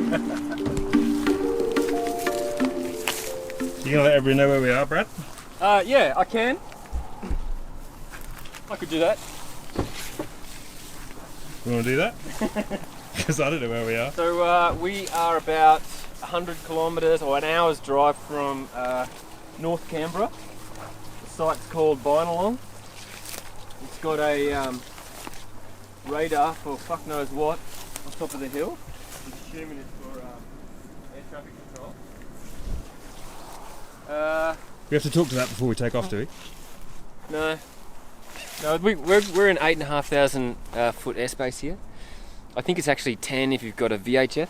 You gonna let everybody know where we are, Brad? Yeah, I can. I could do that. You want to do that? Because I don't know where we are. So we are about 100 kilometres or an hour's drive from North Canberra. The site's called Binalong. It's got a radar for fuck knows what on top of the hill. I'm assuming it's for air traffic control. We have to talk to that before we take off, do we? No, we're in 8,500 foot airspace here. I think it's actually 10 if you've got a VHF.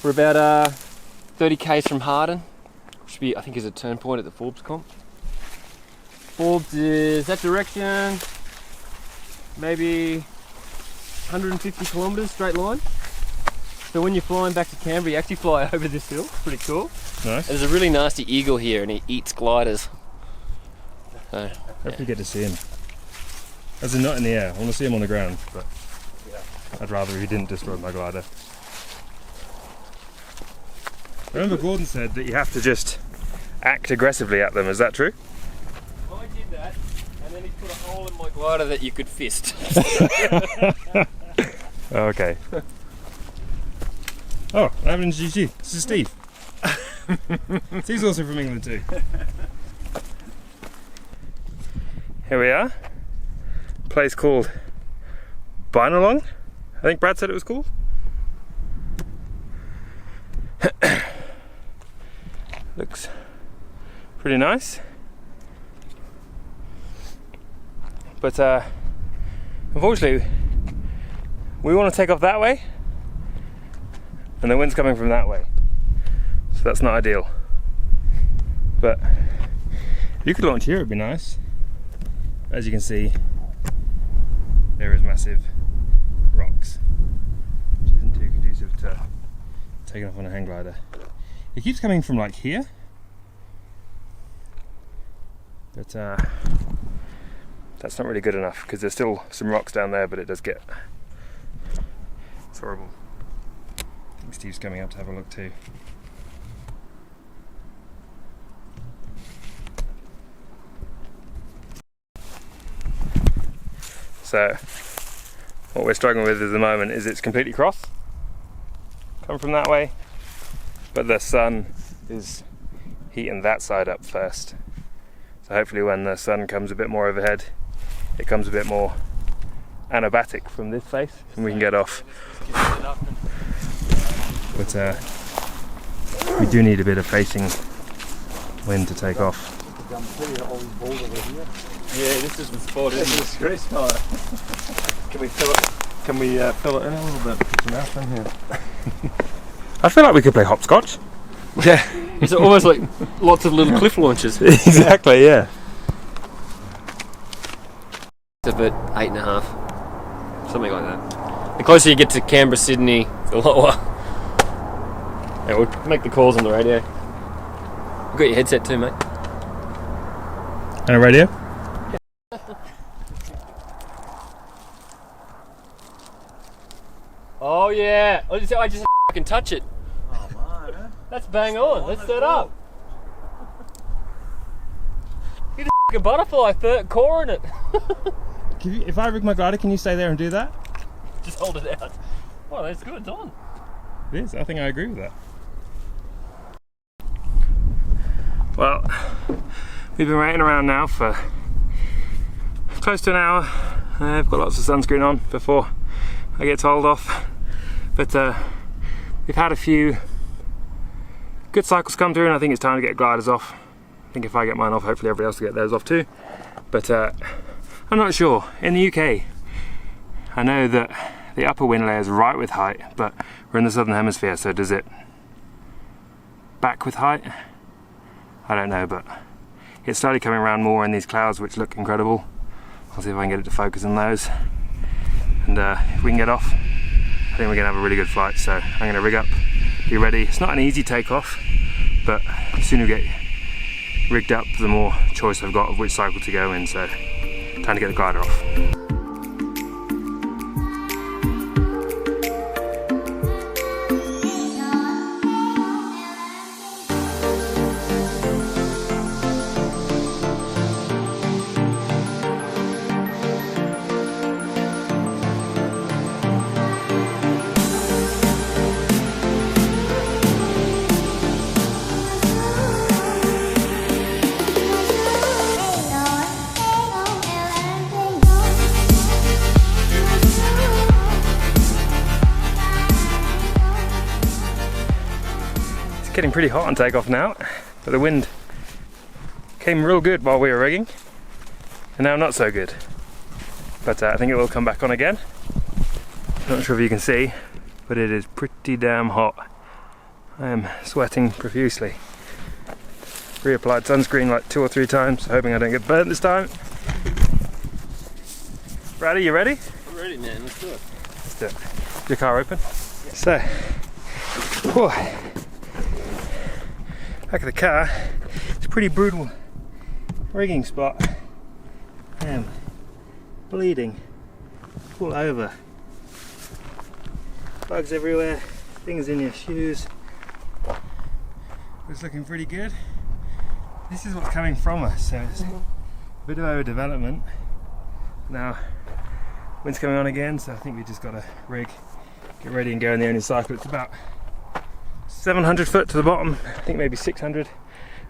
We're about 30 k's from Harden, which I think is a turn point at the Forbes comp. Forbes is that direction, maybe 150 kilometres straight line. So when you're flying back to Canberra, you actually fly over this hill. Pretty cool. Nice. There's a really nasty eagle here, and he eats gliders. So, hope we get to see him. As in not in the air. I want to see him on the ground, but I'd rather he didn't destroy my glider. I remember Gordon said that you have to just act aggressively at them. Is that true? I did that, and then he put a hole in my glider that you could fist. Okay. Oh, I haven't introduced you. This is Steve. Steve's also from England too. Here we are. A place called Binalong. I think Brad said it was called. Looks pretty nice. But unfortunately, we want to take off that way, and the wind's coming from that way, so that's not ideal. But if you could launch here, it'd be nice. As you can see, there is massive rocks, which isn't too conducive to taking off on a hang glider. It keeps coming from like here, but that's not really good enough because there's still some rocks down there, but it does get, it's horrible. I think Steve's coming up to have a look too. So what we're struggling with at the moment is it's completely cross, come from that way, but the sun is heating that side up first. So hopefully when the sun comes a bit more overhead, it comes a bit more anabatic from this face and we can get off. But we do need a bit of facing wind to take off. Yeah, this is the spot, isn't it? This is great spot. Can we fill it? Can we fill it in a little bit? Put some earth in here. I feel like we could play hopscotch. Yeah, it's almost like lots of little cliff launches. Exactly, yeah. It's about 8.5, something like that. The closer you get to Canberra, Sydney, the lower. Yeah, we'll make the calls on the radio. You've got your headset too, mate. And a radio? Oh yeah, I just fucking touch it. Oh man, eh? That's bang on. Let's set up. Get a fucking butterfly core in it. If I rig my glider, can you stay there and do that? Just hold it out. Oh, that's good. It's on. It is. I think I agree with that. Well, we've been waiting around now for close to an hour. I've got lots of sunscreen on before I get told off. But we've had a few good cycles come through and I think it's time to get gliders off. I think if I get mine off, hopefully everybody else will get theirs off too. But I'm not sure. In the UK, I know that the upper wind layer is right with height, but we're in the southern hemisphere, so does it back with height? I don't know, but it's slowly coming around more in these clouds, which look incredible. I'll see if I can get it to focus on those. And if we can get off, I think we're gonna have a really good flight. So I'm gonna rig up, be ready. It's not an easy takeoff, but the sooner we get rigged up, the more choice I've got of which cycle to go in. So time to get the glider off. getting pretty hot on takeoff now, but the wind came real good while we were rigging, and now not so good. But I think it will come back on again. Not sure if you can see, but it is pretty damn hot. I am sweating profusely. Reapplied sunscreen like 2 or 3 times, hoping I don't get burnt this time. Brady, you ready? I'm ready, man. Let's do it. Let's do it. Is your car open? Yeah. So, whew, back of the car. It's a pretty brutal rigging spot. I am bleeding all over. Bugs everywhere, things in your shoes. It's looking pretty good. This is what's coming from us, so it's a bit of overdevelopment. Now, wind's coming on again, so I think we just got to rig, get ready and go in the only cycle. It's about 700 foot to the bottom, I think maybe 600.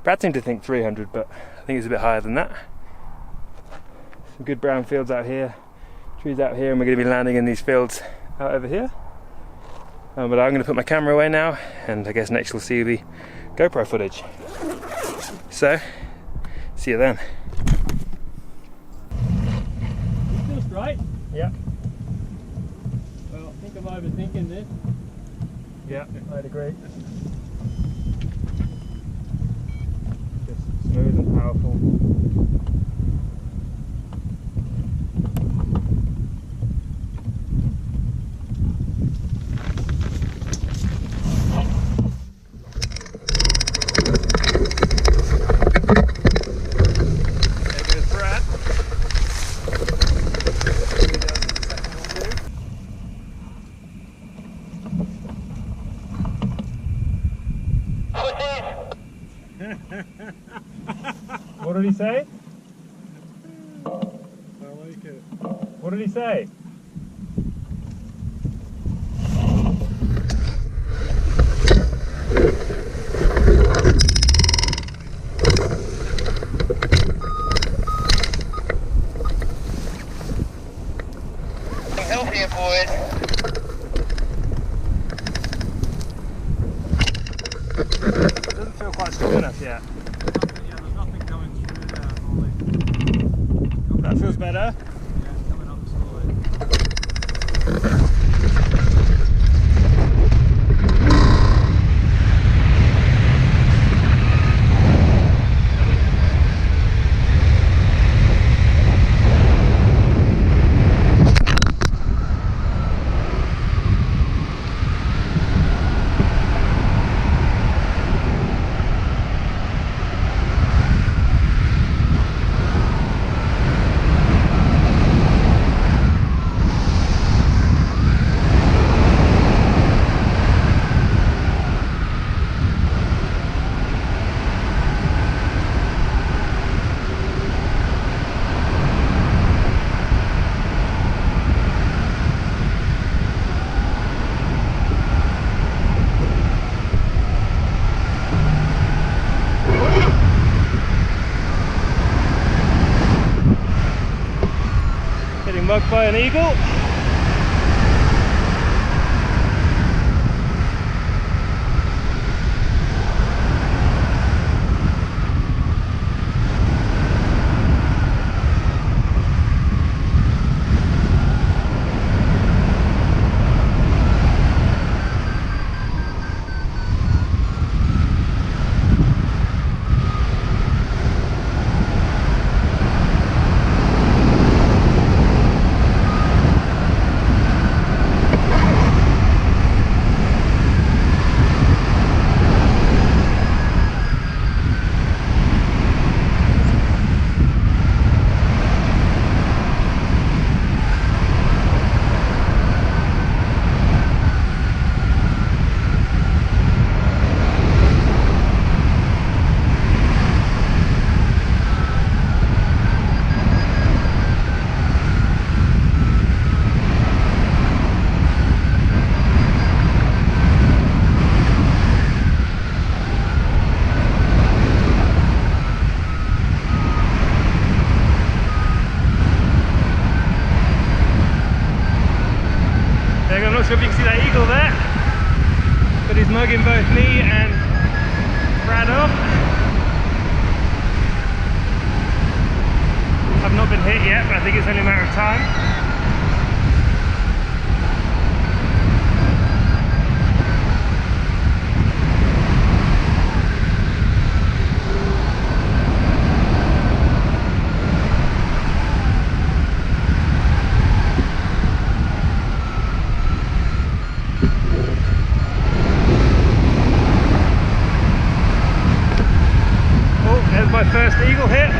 Brad seemed to think 300, but I think it's a bit higher than that. Some good brown fields out here, trees out here, and we're going to be landing in these fields out over here. But I'm going to put my camera away now, and I guess next you'll see the GoPro footage. So, see you then. It feels right. Yeah. Well, I think I'm overthinking this. Yeah, I'd agree. Just smooth and powerful. What did he say? I like it. What did he say? Help here, boys. Doesn't feel quite strong enough yet. Yeah, there's nothing coming through there, Ollie. That feels better. Yeah, it's coming up slowly. Mugged by an eagle. I'm not sure if you can see that eagle there, but he's mugging both me and Brad up. I've not been hit yet, but I think it's only a matter of time. My first eagle hit.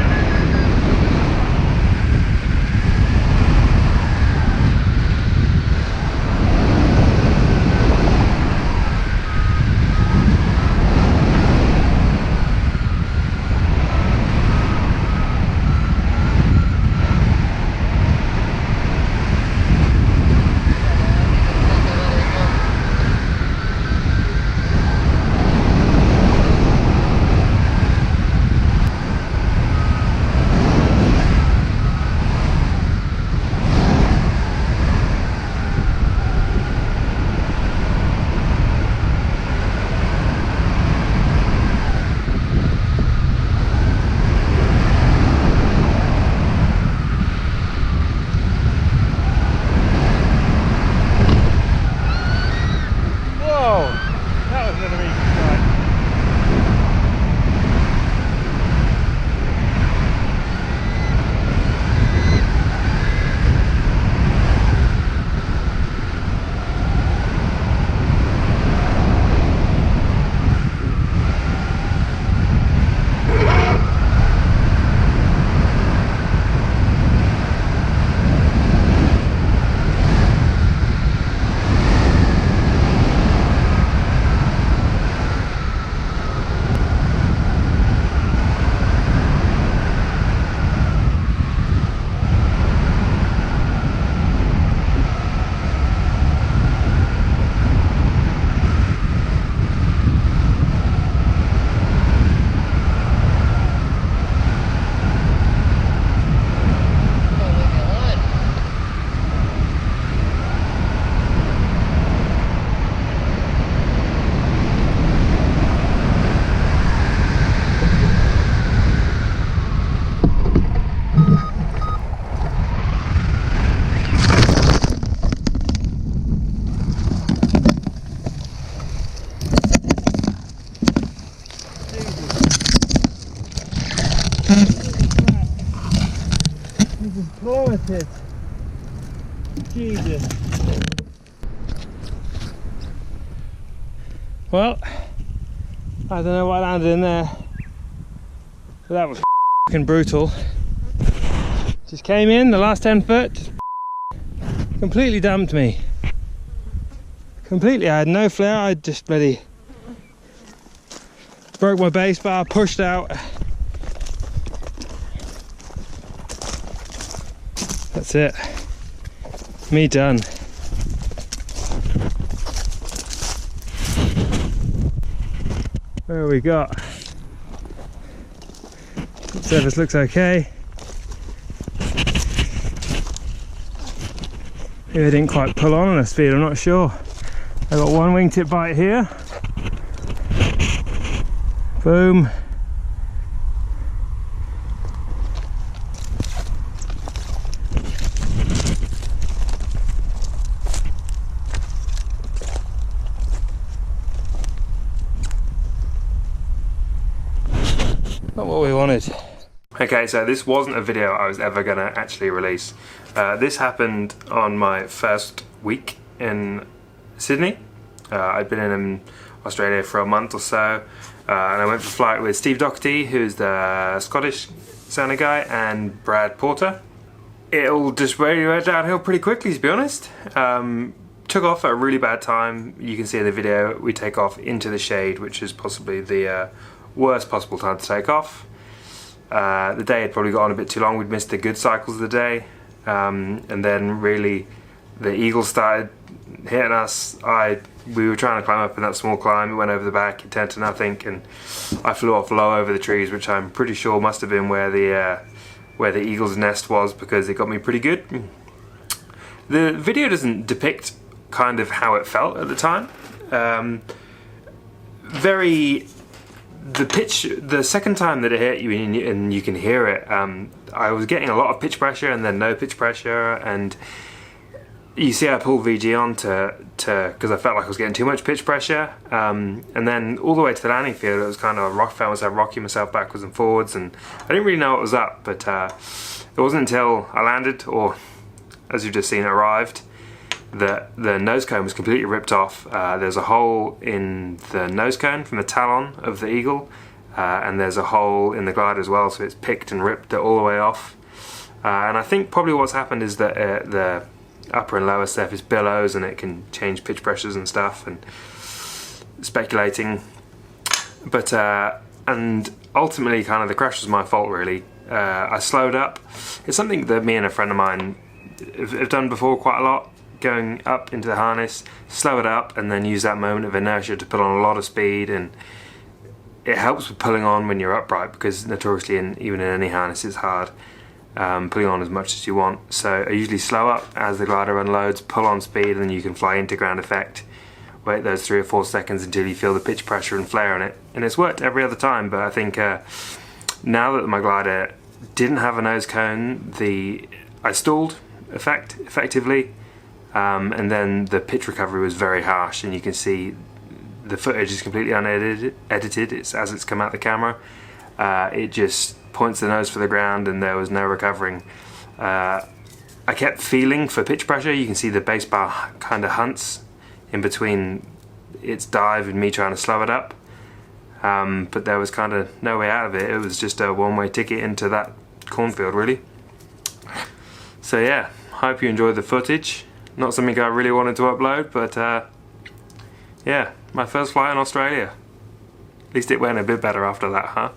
Plummeted. Jesus. Well, I don't know what landed in there, but that was f***ing brutal. Just came in the last 10 foot, just completely dumped me. Completely, I had no flare, I just bloody broke my base bar, pushed out. That's it. Me done. Where have we got? Surface looks okay. Maybe I didn't quite pull on a speed, I'm not sure. I got one wingtip bite here. Boom. Not what we wanted. Okay, so this wasn't a video I was ever gonna actually release. This happened on my first week in Sydney. I'd been in Australia for a month or so, and I went for a flight with Steve Doherty, who's the Scottish sounding guy, and Brad Porter. It all just really went downhill pretty quickly, to be honest. Took off at a really bad time. You can see in the video we take off into the shade, which is possibly the worst possible time to take off. The day had probably got on a bit too long. We'd missed the good cycles of the day, and then really the eagles started hitting us. We were trying to climb up in that small climb. It went over the back, it turned to nothing, and I flew off low over the trees, which I'm pretty sure must have been where the eagle's nest was, because it got me pretty good. The video doesn't depict kind of how it felt at the time. Very the second time that it hit you and you can hear it, I was getting a lot of pitch pressure and then no pitch pressure, and you see I pulled VG on because I felt like I was getting too much pitch pressure, and then all the way to the landing field it was kind of felt myself rocking myself backwards and forwards, and I didn't really know what was up, but it wasn't until I landed, or as you've just seen, arrived, that the nose cone was completely ripped off. There's a hole in the nose cone from the talon of the eagle, and there's a hole in the glider as well, so it's picked and ripped it all the way off. And I think probably what's happened is that the upper and lower surface billows, and it can change pitch pressures and stuff, and speculating. But and ultimately kind of the crash was my fault really. I slowed up. It's something that me and a friend of mine have done before quite a lot, going up into the harness, slow it up, and then use that moment of inertia to put on a lot of speed, and it helps with pulling on when you're upright, because notoriously even in any harness it's hard pulling on as much as you want. So I usually slow up as the glider unloads, pull on speed, and then you can fly into ground effect. Wait those 3 or 4 seconds until you feel the pitch pressure and flare on it, and it's worked every other time. But I think now that my glider didn't have a nose cone, I stalled effectively, and then the pitch recovery was very harsh, and you can see the footage is completely unedited. It's as it's come out the camera. It just points the nose for the ground, and there was no recovering. I kept feeling for pitch pressure. You can see the base bar kind of hunts in between its dive and me trying to slow it up, but there was kind of no way out of it. It was just a one-way ticket into that cornfield really. So yeah, hope you enjoyed the footage. Not something I really wanted to upload, but yeah, my first flight in Australia. At least it went a bit better after that, huh?